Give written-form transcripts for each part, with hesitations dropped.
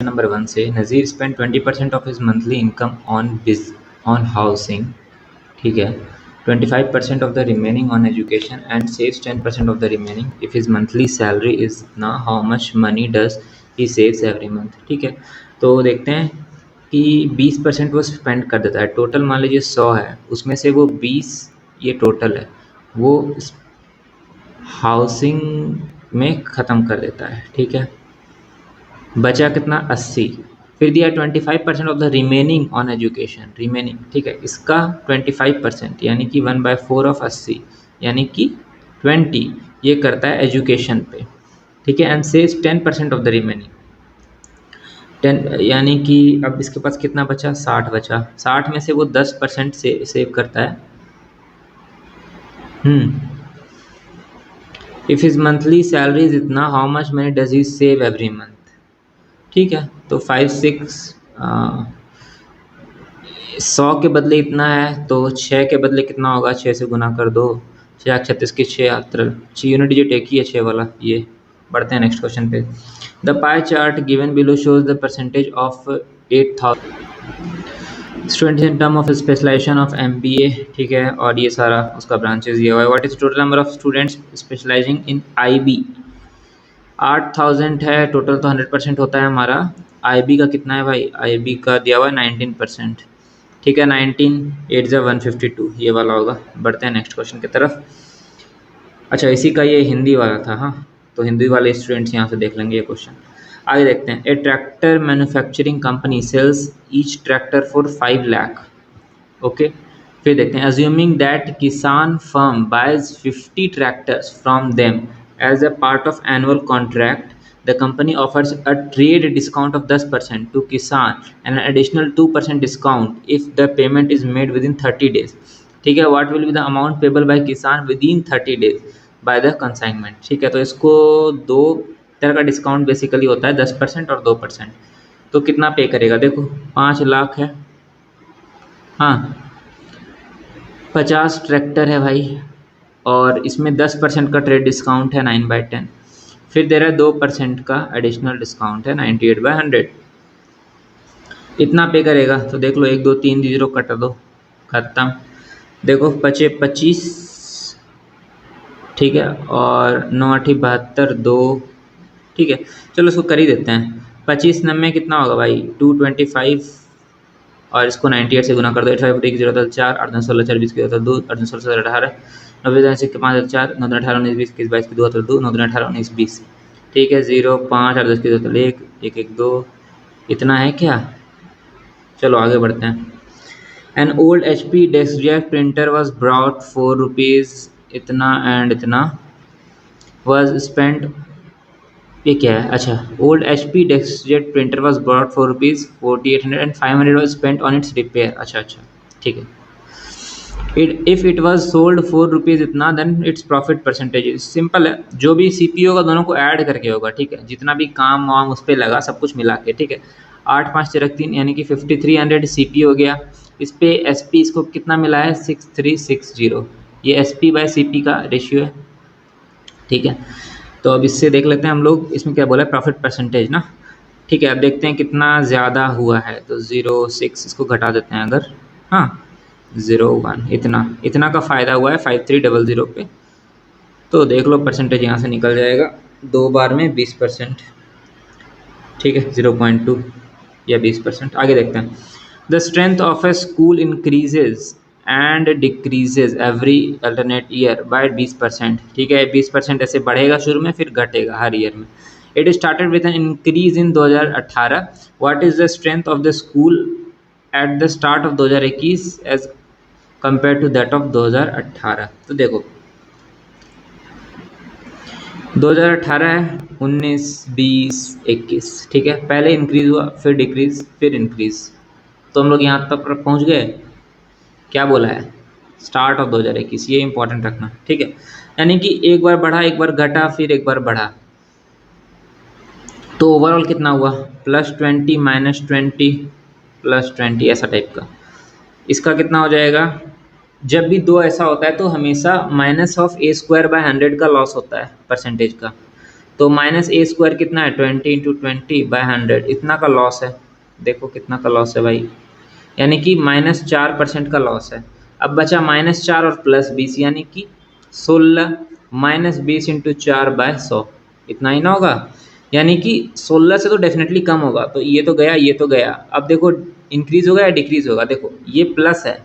Number 1 से Nazir spend 20% of his monthly income on housing, ठीक है, 25% of the remaining on education and saves 10% of the remaining if his monthly salary is ना how much money does he saves every month. ठीक है, तो देखते हैं कि 20% वो स्पेंड कर देता है। टोटल मान लीजिए 100 है, उसमें से वो 20, ये टोटल है, वो हाउसिंग में ख़त्म कर देता है। ठीक है, बचा कितना 80, फिर दिया 25% of the remaining on education, remaining, ठीक है, इसका 25% यानी कि 1/4 ऑफ 80 यानी कि 20 ये करता है एजुकेशन पे। ठीक है, and saves 10% of the remaining 10 यानी कि अब इसके पास कितना बचा, 60 बचा। 60 में से वो 10% से सेव करता है। If his monthly salary is इतना how much money does he save every month. ठीक है, तो 100 के बदले इतना है तो 6 के बदले कितना होगा, 6 से गुना कर दो, 6×36 की 6 यूनिट डिजिट एक ही है 6 वाला। ये बढ़ते हैं नेक्स्ट क्वेश्चन पे। The pie chart given below shows the percentage of 8000 students in term of specialisation of MBA। ठीक है, और ये सारा उसका ब्रांचेस दिया हुआ है। What is total number of students specialising in IB? 8000 है टोटल, तो 100% होता है हमारा। IB का कितना है भाई, IB का दिया हुआ है 19%। ठीक है, 19 8 × 152 ये वाला होगा। बढ़ते हैं नेक्स्ट क्वेश्चन की तरफ। अच्छा, इसी का ये हिंदी वाला था, हाँ, तो हिंदी वाले स्टूडेंट्स यहाँ से देख लेंगे ये क्वेश्चन। आगे देखते हैं। A tractor manufacturing company sells each tractor for 5 lakh. Okay, फिर देखते हैं। Assuming that Kisan firm buys 50 tractors from them as a part of annual contract, the company offers a trade discount of 10% to Kisan and an additional 2% discount if the payment is made within 30 days. ठीक है, what will be the amount payable by Kisan within 30 days by the consignment? ठीक है, तो इसको दो तरह का discount basically होता है, 10% और 2%। तो कितना पे करेगा, देखो 5 लाख है, हाँ, 50 ट्रैक्टर है भाई, और इसमें 10% का ट्रेड डिस्काउंट है 9/10, फिर दे रहा है 2% का एडिशनल डिस्काउंट है 98/100। इतना पे करेगा, तो देख लो 1 2 3 जीरो कट दो, खत्म। देखो 25, ठीक है, और 9 8 72 2, ठीक है, चलो इसको कर ही देते हैं। 25 9 कितना होगा भाई, 225, और इसको 98 से गुना कर दो। 85 1 0 4 8 9 16 4 20 की 2 8 9 16 17 18 90 से 5 4 9 18 19 20 21 22 की 2 2 9 18 19 20। ठीक है, 0 5 8 10 की 2 1 1 1 2, इतना है क्या। चलो आगे बढ़ते हैं। An old HP DeskJet printer was brought for rupees इतना एंड इतना वॉज स्पेंड, ये क्या है, अच्छा, old HP DeskJet printer was brought for rupees 4800 and 500 was spent on its repair. अच्छा, ठीक है। If it was sold for rupees इतना then its profit percentage simple है, जो भी CPU का दोनों को ऐड करके होगा। ठीक है, जितना भी काम वाम उस पर लगा सब कुछ मिला के। ठीक है, 8 5 13 3 यानी कि 5300 CPU हो गया। इस पे SP इसको कितना मिला है, 6360, ये SP/CP का रेशियो है। ठीक है, तो अब इससे देख लेते हैं हम लोग, इसमें क्या बोला है, प्रॉफिट परसेंटेज ना। ठीक है, अब देखते हैं कितना ज़्यादा हुआ है, तो 0.6 इसको घटा देते हैं अगर, हाँ, 0.1 इतना का फ़ायदा हुआ है 5300 पे। तो देख लो परसेंटेज यहाँ से निकल जाएगा, 2 बार में 20%। ठीक है, 0.2 या 20%। आगे देखते हैं। The strength of a school increases and decreases every alternate year by 20%। ठीक है, 20% ऐसे बढ़ेगा शुरू में, फिर घटेगा हर ईयर में। It started with an increase in 2018। What is the strength of the school at the start of 2021 as compare to that of 2018? तो देखो 2018 है, 19 20 21, ठीक है, पहले इंक्रीज हुआ, फिर डिक्रीज, फिर इंक्रीज। तो हम लोग यहाँ तक पहुँच गए। क्या बोला है, स्टार्ट ऑफ 2021, ये इंपॉर्टेंट रखना। ठीक है, यानी कि एक बार बढ़ा, एक बार घटा, फिर एक बार बढ़ा, तो ओवरऑल कितना हुआ, +20 -20 +20, ऐसा टाइप का। इसका कितना हो जाएगा, जब भी दो ऐसा होता है तो हमेशा -(a²/100) का लॉस होता है परसेंटेज का। तो माइनस ए स्क्वायर कितना है 20 इंटू 20/100, इतना का लॉस है। देखो कितना का लॉस है भाई, यानी कि -4% का लॉस है। अब बचा -4 और +20 यानी कि 16 -20 इंटू 4/100, इतना ही ना होगा। यानी कि 16 से तो डेफिनेटली कम होगा, तो ये तो गया ये तो गया। अब देखो इंक्रीज होगा या डिक्रीज होगा, देखो ये प्लस है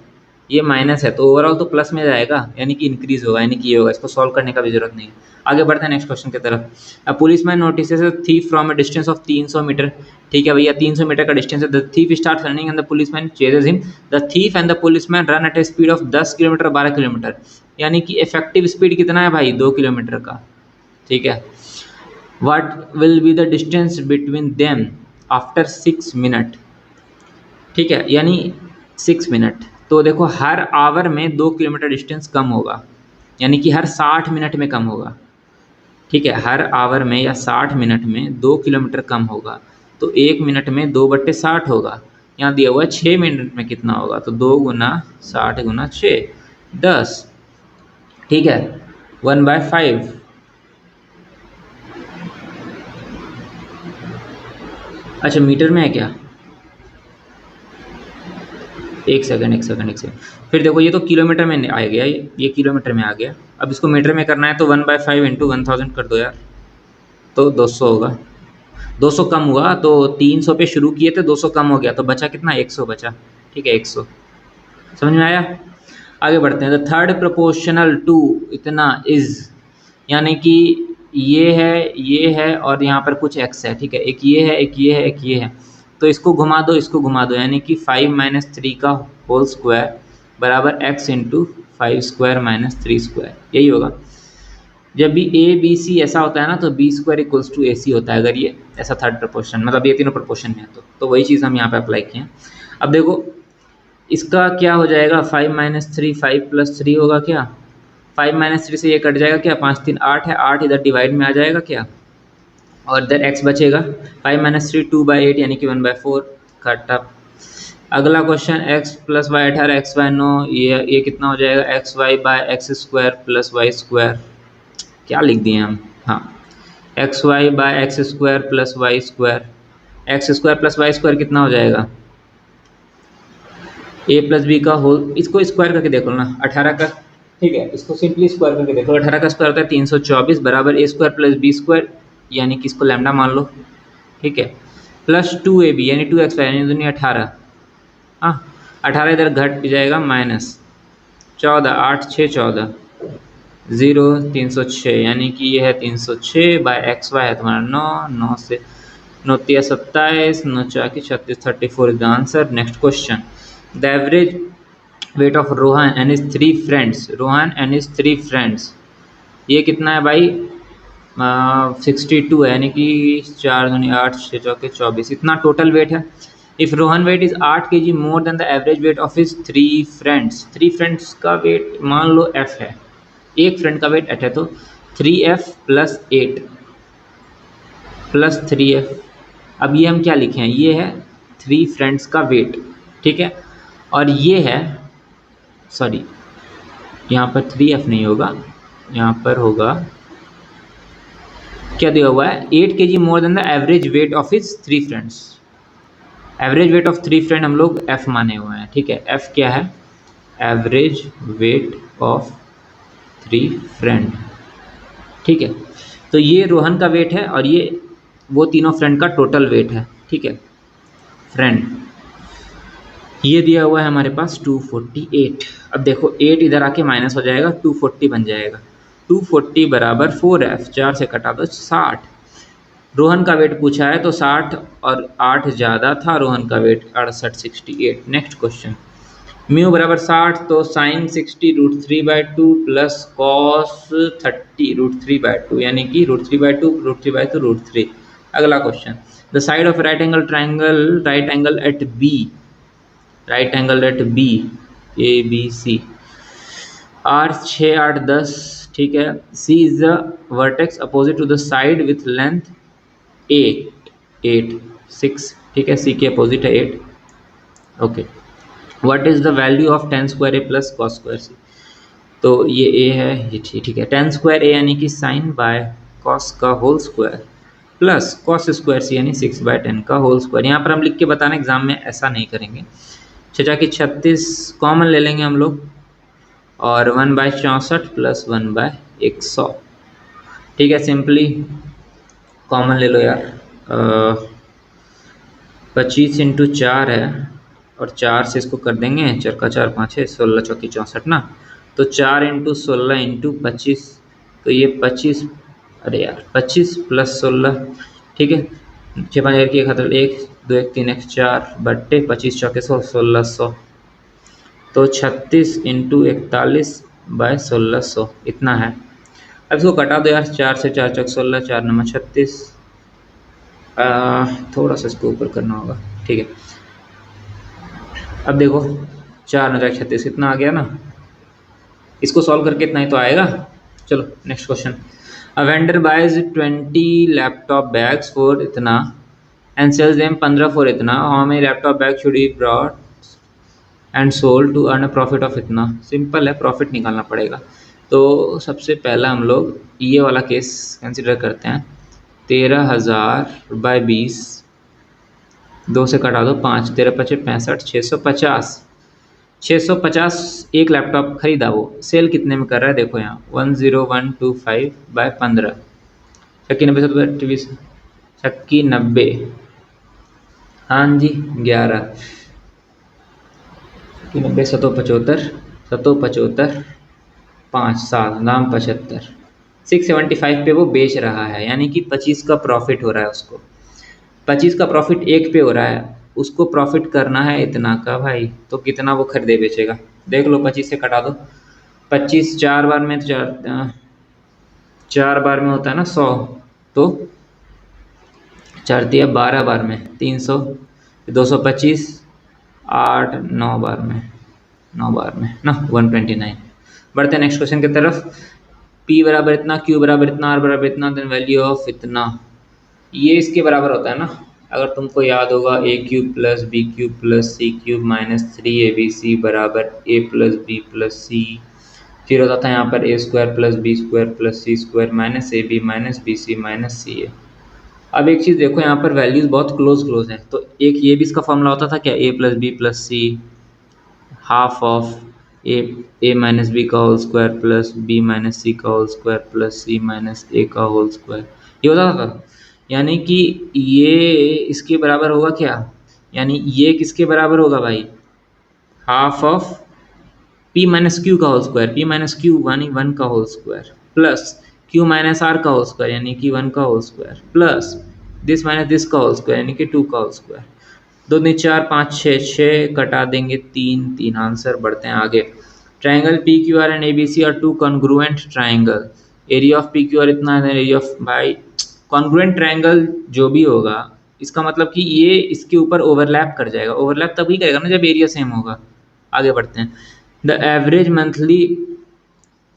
ये माइनस है, तो ओवरऑल तो प्लस में जाएगा, यानी कि इंक्रीज होगा, यानी कि ये होगा। इसको सॉल्व करने का भी जरूरत नहीं है। आगे बढ़ते हैं नेक्स्ट क्वेश्चन की तरफ। A policeman notices a thief from a distance of 300 metre. ठीक है भैया, 300 मीटर का डिस्टेंस है। The thief start running and the policeman chases him. The thief and the policeman run at a speed of 10 kilometre 12 kilometre, यानी कि effective speed कितना है भाई 2 किलोमीटर का। ठीक है, what will be the distance between them after 6 minute. ठीक है, यानी 6 मिनट, तो देखो हर आवर में 2 किलोमीटर डिस्टेंस कम होगा, यानी कि हर 60 मिनट में कम होगा। ठीक है, हर आवर में या 60 मिनट में 2 किलोमीटर कम होगा, तो 1 मिनट में 2/60 होगा। यहाँ दिया हुआ है 6 मिनट में कितना होगा, तो 2 गुना 60 गुना 6 10। ठीक है, 1/5। अच्छा मीटर में है क्या, एक सेकंड एक सेकंड एक सेकंड। फिर देखो ये तो किलोमीटर में आ गया, ये किलोमीटर में आ गया। अब इसको मीटर में करना है तो 1/5 इंटू 1000 कर दो यार, तो 200 होगा। 200 कम हुआ, तो 300 पे शुरू किए थे, 200 कम हो गया, तो बचा कितना 100 बचा। ठीक है 100, समझ में आया। आगे बढ़ते हैं। द थर्ड प्रोपोर्शनल टू इतना इज, यानी कि ये है और यहाँ पर कुछ एक्स है। ठीक है, एक ये है एक ये है एक ये है, तो इसको घुमा दो इसको घुमा दो, यानी कि 5 - 3 का होल स्क्वायर बराबर x into 5 square minus 3 square, यही होगा। जब भी ए बी सी ऐसा होता है ना, तो बी स्क्वायर इक्वल्स टू ए सी होता है, अगर ये ऐसा थर्ड प्रपोर्शन, मतलब ये तीनों प्रपोर्शन में है तो वही चीज़ हम यहाँ पे अप्लाई किए हैं। अब देखो इसका क्या हो जाएगा, 5 - 3 5 + 3 होगा क्या, 5 - 3 से ये कट जाएगा क्या, 5 3 8 है, 8 इधर डिवाइड में आ जाएगा क्या, और इधर x बचेगा। 5 - 3 2/8 यानी कि 1/4 कट। अगला question x + y 18 x y 9, ये कितना हो जाएगा, xy/x² + y²। क्या लिख दिए हम, हाँ xy/x² + y², x² + y² कितना हो जाएगा, a + b का होल, इसको स्क्वायर करके देखो ना 18 का। ठीक है, इसको सिंपली स्क्वायर करके देखो, 18 का स्क्वायर होता है 324 बराबर a² + b², यानी कि इसको लैम्डा मान लो। ठीक है, +2ab यानी 2xy यानी दुनिया 18। हाँ 18 इधर घट जाएगा -14, 8 6 14 0 306, यानी कि ये है 306/xy है तुम्हारा 9, 9 से 9 × 27, 9 4 36 34 is the answer. Next question. The average weight of Rohan and his 3 friends, Rohan and his 3 friends, ये कितना है भाई 62 है, यानी कि 4 दूनी 8 6 चौके 24, इतना टोटल वेट है। If Rohan weight is 8 kg more than the average weight of his 3 friends, 3 friends का वेट मान लो f है, एक फ्रेंड का वेट 8 है, तो 3f + 8 + 3f। अब ये हम क्या लिखे हैं, ये है 3 फ्रेंड्स का वेट। ठीक है, और ये है, सॉरी यहाँ पर 3f नहीं होगा, यहाँ पर होगा, क्या दिया हुआ है 8 kg more than the average weight of his 3 friends. Average weight of 3 friend हम लोग f माने हुए हैं। ठीक है, f क्या है, एवरेज वेट ऑफ 3 फ्रेंड। ठीक है, तो ये रोहन का वेट है और ये वो तीनों फ्रेंड का टोटल वेट है। ठीक है फ्रेंड, ये दिया हुआ है हमारे पास 248। अब देखो 8 इधर आके माइनस हो जाएगा, 240 बन जाएगा, 240 बराबर 4f, 4 से कटा दो 60। रोहन का वेट पूछा है तो 60 और 8 ज़्यादा था, रोहन का वेट 68 68। Next question. म्यू बराबर 60, तो साइन 60 √3/2 प्लस कॉस 30 √3/2, यानी कि √3/2 √3/2 √3। अगला question. The side of right angle triangle, right angle at B A B C are 6 8 10। ठीक है, C is the vertex opposite to the side with length 8 6। ठीक है, C के अपोजिट है 8। Okay, what is the value of tan² a + cos² c, तो ये a है, ये ठीक है, tan² a यानी कि sin बाय कॉस का whole square plus cos square C यानी 6/10 का होल स्क्वायर। यहाँ पर हम लिख के बताना, एग्जाम में ऐसा नहीं करेंगे। छः की 36 कॉमन ले लेंगे हम लोग, और 1/64 प्लस 1/100। ठीक है, सिंपली कॉमन ले लो यार। 25 इंटू 4 है, और 4 से इसको कर देंगे, 4 का 4 5 है, 16 चौकी 64 ना। तो 4 इंटू 16 इंटू 25, तो ये 25, अरे यार 25 प्लस 16, ठीक है। 6 5 1 की खातर 1 2 1 3 1 4 बट्टे 25 चौके 100, 1600। तो 36 इंटू 41/1600 इतना है। अब इसको कटा दो यार, 4 से 4 चौक 16, 4 नंबर 36। थोड़ा सा इसको ऊपर करना होगा, ठीक है। अब देखो 4 9 36 कितना आ गया ना, इसको सॉल्व करके इतना ही तो आएगा। चलो next question. A vendor buys 20 laptop bags for इतना एंड सेल्स देम 15 फॉर इतना, how many laptop bag should he brought and sold to earn a profit of इतना। सिंपल है, प्रॉफिट निकालना पड़ेगा। तो सबसे पहला हम लोग ये वाला केस कंसिडर करते हैं। 13,000/20, 2 से कटा दो 5, 13 पचे 65, 650। 650 एक लैपटॉप खरीदा, वो सेल कितने में कर रहा है देखो यहाँ, 10125/15। छक्की 90 7 छक्की 90, हाँ जी 11, छक्की 90 775 775 5 7 दाम 75, 675 पे वो बेच रहा है, यानी कि 25 का प्रॉफिट हो रहा है उसको। 25 का प्रॉफिट एक पे हो रहा है, उसको प्रॉफिट करना है इतना का भाई, तो कितना वो खरीदे बेचेगा देख लो। 25 से कटा दो, 25 4 बार में, 4 बार में होता है ना 100, तो 4 दिया 12 बार में 300, 225, 8 9 बार में, 9 बार में ना 129। बढ़ते हैं नेक्स्ट क्वेश्चन की तरफ। P बराबर इतना, Q बराबर इतना, R बराबर इतना, देन वैल्यू ऑफ इतना। ये इसके बराबर होता है ना, अगर तुमको याद होगा, a³ plus b³ plus c³ minus 3abc बराबर a plus b plus c। फिर होता था यहाँ पर a² plus b² plus c² minus ab minus bc minus ca। अब एक चीज़ देखो, यहाँ पर वैल्यूज बहुत क्लोज हैं, तो एक ये भी इसका फॉर्मूला होता था क्या, a plus b plus c half of A minus B का whole square plus B minus C का whole square plus C minus A का होल स्क्वायर, ये होता था। यानी कि ये इसके बराबर होगा क्या, यानी ये किसके बराबर होगा भाई, half of p minus Q का whole square, p minus Q यानी 1 का whole square plus q minus r का होल स्क्वायर यानी कि 1 का whole square plus this minus this का होल स्क्वायर यानी कि 2 का होल स्क्वायर। 2 दूनी 4 5 6 कटा देंगे 3 आंसर। बढ़ते हैं आगे। Triangle P Q R and A B C are 2 congruent triangle, area of P Q R इतना है, एरिया ऑफ भाई कॉन्ग्रुएंट ट्राइंगल जो भी होगा, इसका मतलब कि ये इसके ऊपर ओवरलैप कर जाएगा। ओवरलैप तभी करेगा ना जब एरिया सेम होगा। आगे बढ़ते हैं। The average monthly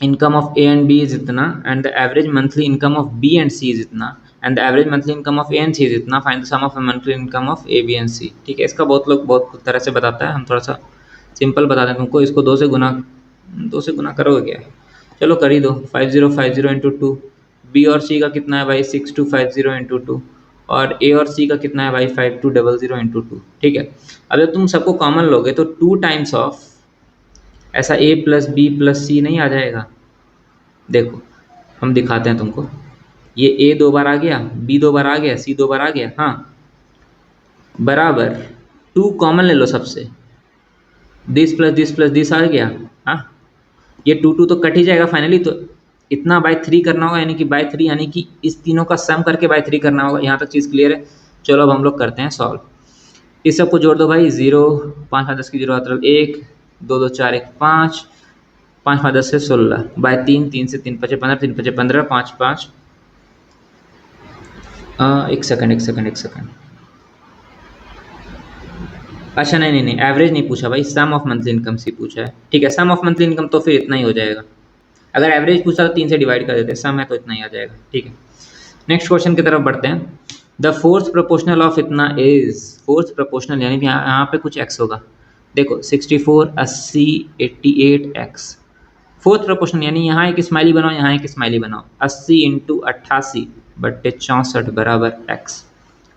income of A and B is इतना, and the average monthly income of B and C is इतना, and the average monthly income of A and C is इतना, find the sum of monthly income of A B and C. ठीक है, इसका बहुत लोग बहुत तरह से बताता है, हम थोड़ा सा सिंपल बता दें तुमको। इसको 2 से गुना करोगे क्या, चलो कर ही दो। 5050 इंटू 2, बी और सी का कितना है भाई 6250 इंटू 2, और ए और सी का कितना है भाई 5200 इंटू 2। ठीक है, अब जब तुम सबको कॉमन लोगे तो 2 टाइम्स ऑफ ऐसा ए प्लस बी प्लस सी नहीं आ जाएगा। देखो हम दिखाते हैं तुमको, ये ए 2 बार आ गया, बी 2 बार आ गया, सी 2 बार आ गया, हाँ बराबर 2 कॉमन ले लो सबसे, दिस प्लस दिस आ गया, हाँ ये 2 तो कट ही जाएगा फाइनली। तो इतना बाय 3 करना होगा, यानी कि बाय 3 यानी कि इस तीनों का सम करके बाय 3 करना होगा। यहाँ तक चीज़ क्लियर है। चलो अब हम लोग करते हैं सॉल्व। इस सबको जोड़ दो भाई, 0 5 5 10 की 0 मतलब 1 2 2 4 1 5 5 5 10 से 16 बाय 3 3 से 3 5 15 3 5 15 5 5 एक सेकंड। अच्छा नहीं, एवरेज नहीं पूछा भाई, सम ऑफ मंथली इनकम से पूछा है। ठीक है, सम ऑफ मंथली इनकम तो फिर इतना ही हो जाएगा। अगर एवरेज पूछा तो 3 से डिवाइड कर देते, सम है तो इतना ही आ जाएगा। ठीक है, नेक्स्ट क्वेश्चन की तरफ बढ़ते हैं। द फोर्थ प्रोपोर्शनल ऑफ इतना इज, फोर्थ प्रोपोर्शनल यानी कि यहाँ पे कुछ एक्स होगा। देखो 64 80 88 एक्स, फोर्थ प्रपोर्शन यानी यहाँ एक स्माइली बनाओ, यहाँ एक स्माइली बनाओ। 80 इंटू 88/64 बराबर x।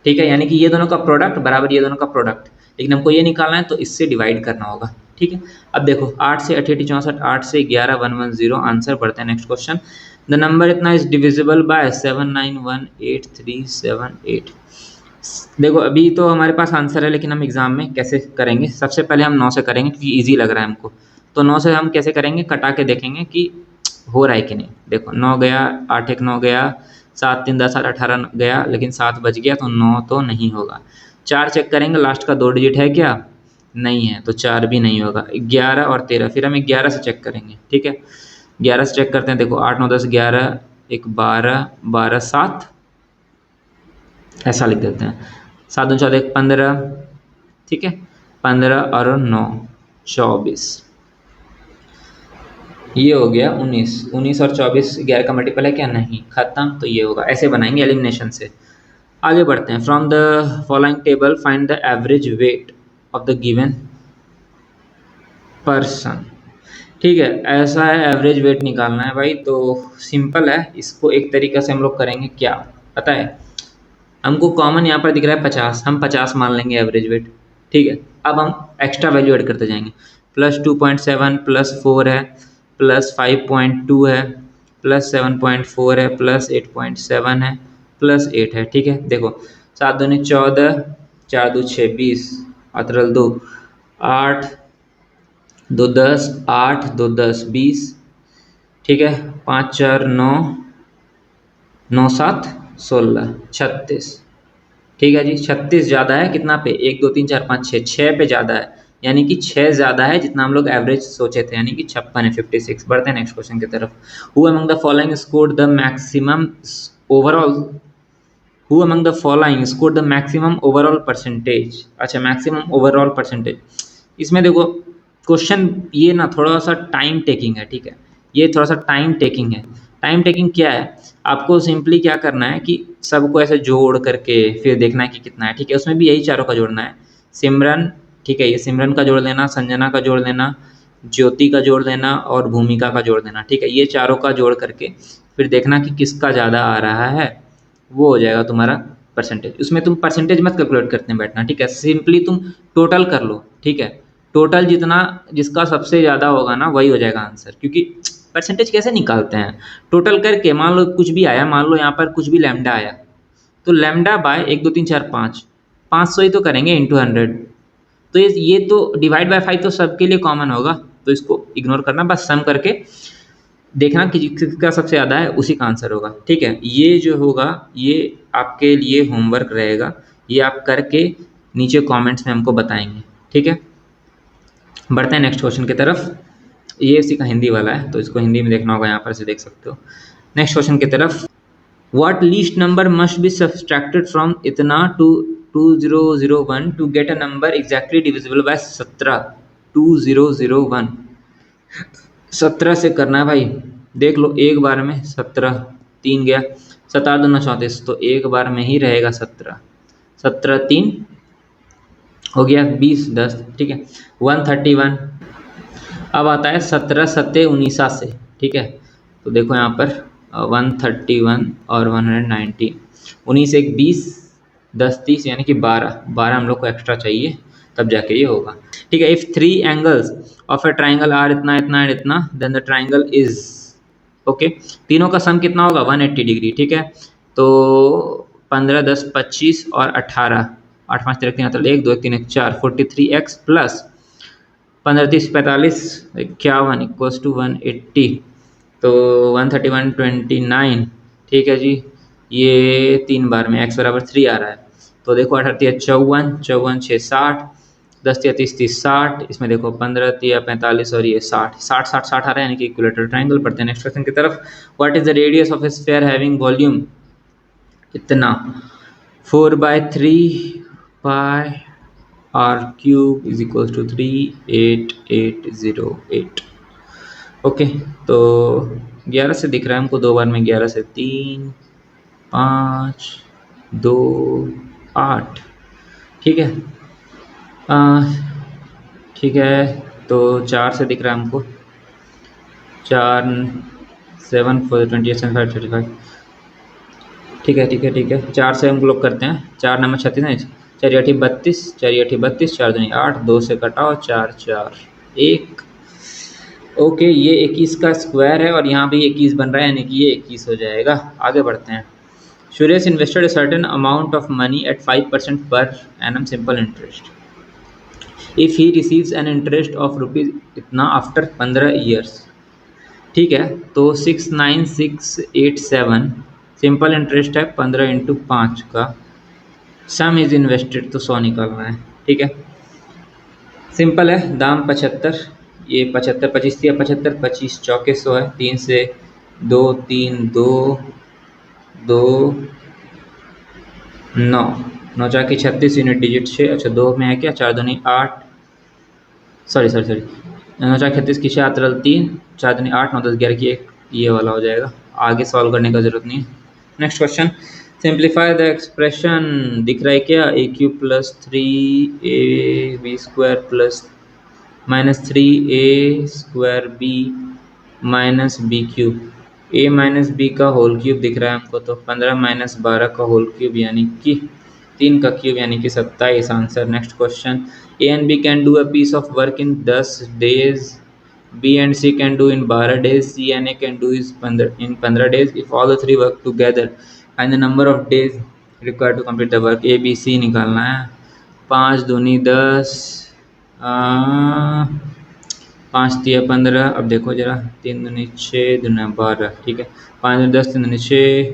ठीक है, यानी कि ये दोनों का प्रोडक्ट बराबर ये दोनों का प्रोडक्ट, लेकिन हमको ये निकालना है तो इससे डिवाइड करना होगा। ठीक है, अब देखो 8 से 88 64, 8 से 11 110, आंसर पढ़ते हैं नेक्स्ट क्वेश्चन। द नंबर इतना इज डिविजिबल बाय 791837 8। देखो अभी तो हमारे पास आंसर है, लेकिन हम एग्जाम में कैसे करेंगे, सबसे पहले हम 9 से करेंगे क्योंकि इजी लग रहा है हमको। तो 9 से हम कैसे करेंगे, कटा के देखेंगे कि हो रहा है कि नहीं। देखो 9 गया, 8 1 9 गया, 7 3 10 8 18 गया, लेकिन 7 बच गया तो 9 तो नहीं होगा। 4 चेक करेंगे, लास्ट का 2 डिजिट है क्या, नहीं है, तो 4 भी नहीं होगा। 11 और 13, फिर हम 11 से चेक करेंगे। ठीक है, 11 से चेक करते हैं। देखो 8 9 10 11, एक 12 12 7, ऐसा लिख देते हैं। 7 दूनी 14 1 15, ठीक है, 15 और 9 24, ये हो गया 19। 19 और 24 11 का मल्टीपल है क्या, नहीं, खत्म। तो ये होगा, ऐसे बनाएंगे एलिमिनेशन से। आगे बढ़ते हैं। From the following table find the average weight of the given person. ठीक है, ऐसा है, एवरेज वेट निकालना है भाई। तो सिंपल है, इसको एक तरीके से हम लोग करेंगे, क्या पता है, हमको कॉमन यहाँ पर दिख रहा है 50, हम 50 मान लेंगे एवरेज वेट। ठीक है, अब हम एक्स्ट्रा वैल्यू ऐड करते जाएंगे। प्लस 2.7 प्लस 4 है, प्लस 5.2 है, प्लस 7.4 है, प्लस 8.7 है, प्लस 8 है। ठीक है, देखो 7 दूनी 14, 4 2 6 20, अतरल 2 8 2 10, 8 2 10 20। ठीक है, 5 4 9, 9 7 16 36। ठीक है जी, 36 ज़्यादा है कितना पे, 1 2 3 4 5 6, 6 पे ज़्यादा है, यानी कि 6 ज़्यादा है जितना हम लोग एवरेज सोचे थे, यानी कि 56 है, 56। बढ़ते हैं नेक्स्ट क्वेश्चन की तरफ। Who among the following scored the maximum overall, who among the following scored the maximum overall percentage. अच्छा, मैक्सिमम ओवरऑल परसेंटेज, इसमें देखो क्वेश्चन ये ना थोड़ा सा टाइम टेकिंग है। ठीक है, ये थोड़ा सा टाइम टेकिंग है। टाइम टेकिंग क्या है, आपको सिंपली क्या करना है कि सबको ऐसे जोड़ करके फिर देखना है कि कितना है। ठीक है, उसमें भी यही चारों का जोड़ना है। सिमरन, ठीक है, ये सिमरन का जोड़ लेना, संजना का जोड़ लेना, ज्योति का जोड़ लेना और भूमिका का जोड़ देना। ठीक है, ये चारों का जोड़ करके फिर देखना कि किसका ज़्यादा आ रहा है, वो हो जाएगा तुम्हारा परसेंटेज। उसमें तुम परसेंटेज मत कैलकुलेट करते बैठना। ठीक है, सिंपली तुम टोटल कर लो। ठीक है, टोटल जितना जिसका सबसे ज़्यादा होगा ना वही हो जाएगा आंसर, क्योंकि परसेंटेज कैसे निकालते हैं, टोटल करके। मान लो कुछ भी आया, मान लो यहाँ पर कुछ भी लैम्डा आया, तो लैम्डा बाय 1 2 3 4 5, 500 ही तो करेंगे इंटू 100। तो ये तो डिवाइड बाय 5 तो सबके लिए कॉमन होगा, तो इसको इग्नोर करना, बस सम करके देखना कि किसका सबसे ज़्यादा है उसी का आंसर होगा। ठीक है, ये जो होगा ये आपके लिए होमवर्क रहेगा, ये आप करके नीचे कमेंट्स में हमको बताएंगे। ठीक है, बढ़ते हैं नेक्स्ट क्वेश्चन की तरफ। ये इसी का हिंदी वाला है, तो इसको हिंदी में देखना होगा, यहाँ पर से देख सकते हो। नेक्स्ट क्वेश्चन की तरफ, what least number must be subtracted from इतना to 2001 to get a number exactly divisible by 17। 2001, 17 से करना है भाई। देख लो एक बार में 17, 3 गया, 7 2 34, तो एक बार में ही रहेगा 17। 17 3 हो गया, 20 10। ठीक है, 131। अब आता है 17 7 19 से। ठीक है, तो देखो यहाँ पर 131 और 190, 19 1 20, 10 30, यानी कि 12 12 हम लोग को एक्स्ट्रा चाहिए, तब जाके ये होगा। ठीक है, if 3 angles of a triangle are इतना इतना एंड इतना, then the triangle is, okay, तीनों का सम कितना होगा 180 डिग्री। ठीक है, तो 15 10 25 और 18, 8 5 3 3 1 2 1 3 1 4, 43x प्लस 15 30 45 51 इक्वल्स टू 180, तो 131 29। ठीक है जी, ये 3 बार में x बराबर 3 आ रहा है। तो देखो 18 3 54, 54 6 60, 10 3 30 30 60, इसमें देखो 15 3 45 और ये 60 60 60 60 आ रहा है, यानी कि इक्विलेटरल ट्रायंगल। पढ़ते हैं नेक्स्ट क्वेश्चन की तरफ। What is the radius of a sphere having volume इतना, 4/3 pi r cube is equal to 38808। Okay, तो 11 से दिख रहा है हमको, 2 बार में 11 से 3 5 2 8। ठीक है, ठीक है, तो 4 से दिख रहा है हमको, 4 7 4 28 75 35। ठीक है ठीक है ठीक है, 4 से हम लोग करते हैं। 4 नंबर 36 है, 4 8 32, 4 8 32, 4 दूनी 8, 2 से कटाओ, 4 4 1। ओके, ये 21 का स्क्वायर है और यहाँ भी 21 बन रहा है, यानी कि ये 21 हो जाएगा। आगे बढ़ते हैं। Suresh invested a certain amount of money at 5% per annum simple interest. If he receives an interest of rupees इतना आफ्टर 15 ईयर्स, ठीक है, तो 69687 सिंपल इंटरेस्ट है 15 × 5 का। सम इज इन्वेस्टेड तो 100 निकालना है। ठीक है, सिंपल है। दाम 75, ये 75 25 दिया 75, 25 चौके 100 है, 3 से 2 3 2 2 9 9 चाकी 36 यूनिट डिजिट 6। अच्छा 2 में है क्या, 4 दूनी 8, सॉरी 9 चार 36 की 6 तरल 3, 4 दूनी 8 9 10 11 की 1, ये वाला हो जाएगा। आगे सॉल्व करने का जरूरत नहीं है। Next question, simplify the expression. दिख रहा है क्या, A cube plus 3ab² plus -3a² minus B cube. a minus B का होल क्यूब दिख रहा है हमको, तो 15 - 12 का होल क्यूब यानी कि 3 का क्यूब यानी कि 27 answer. Next question, A and B can do a piece of work in 10 days, B and C can do in 12 days, C and A can do in 15 days. If all the three work together and the number of days required to complete the work. A B C निकालना है। 5 दूनी 10, 5 तिया 15। अब देखो जरा, 3 दूनी 6, 2 12। ठीक है, 5 दूनी 10, 3 दूनी 6,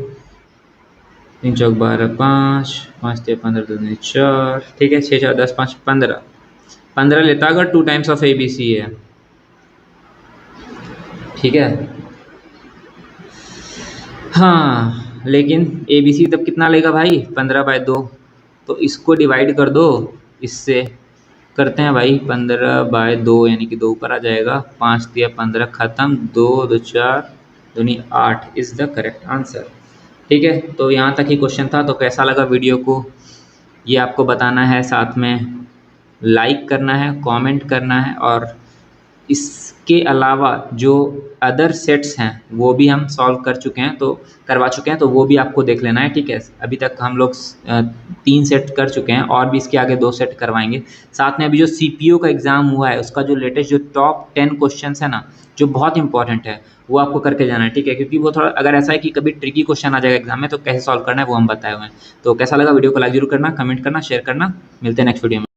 3 चौक 12, 5 5 तिया 15, 2 दूनी 4। ठीक है, 6 4 10 5 15। 15 लेता अगर 2 times of A B C है। ठीक है, हाँ, लेकिन ए बी सी तब कितना लेगा भाई, 15/2। तो इसको डिवाइड कर दो इससे, करते हैं भाई 15/2 यानी कि 2 ऊपर आ जाएगा। 5 तिया 15 खत्म, 2 2 4 दूनी 8 इज द करेक्ट आंसर। ठीक है, तो यहाँ तक ही क्वेश्चन था। तो कैसा लगा वीडियो को ये आपको बताना है, साथ में लाइक करना है, कमेंट करना है, और इसके अलावा जो अदर सेट्स हैं वो भी हम सॉल्व कर चुके हैं, तो करवा चुके हैं, तो वो भी आपको देख लेना है। ठीक है, अभी तक हम लोग 3 सेट कर चुके हैं और भी इसके आगे 2 सेट करवाएंगे। साथ में अभी जो सीपीओ का एग्ज़ाम हुआ है उसका जो लेटेस्ट जो टॉप 10 क्वेश्चन है ना, जो बहुत इंपॉर्टेंट है, वो आपको करके जाना है। ठीक है, क्योंकि वो थोड़ा अगर ऐसा है कि कभी ट्रिकी क्वेश्चन आ जाएगा एग्जाम में, तो कैसे सॉल्व करना है वो हम बताए हुए हैं। तो कैसा लगा वीडियो को लाइक जरूर करना, कमेंट करना, शेयर करना। मिलते हैं नेक्स्ट वीडियो में।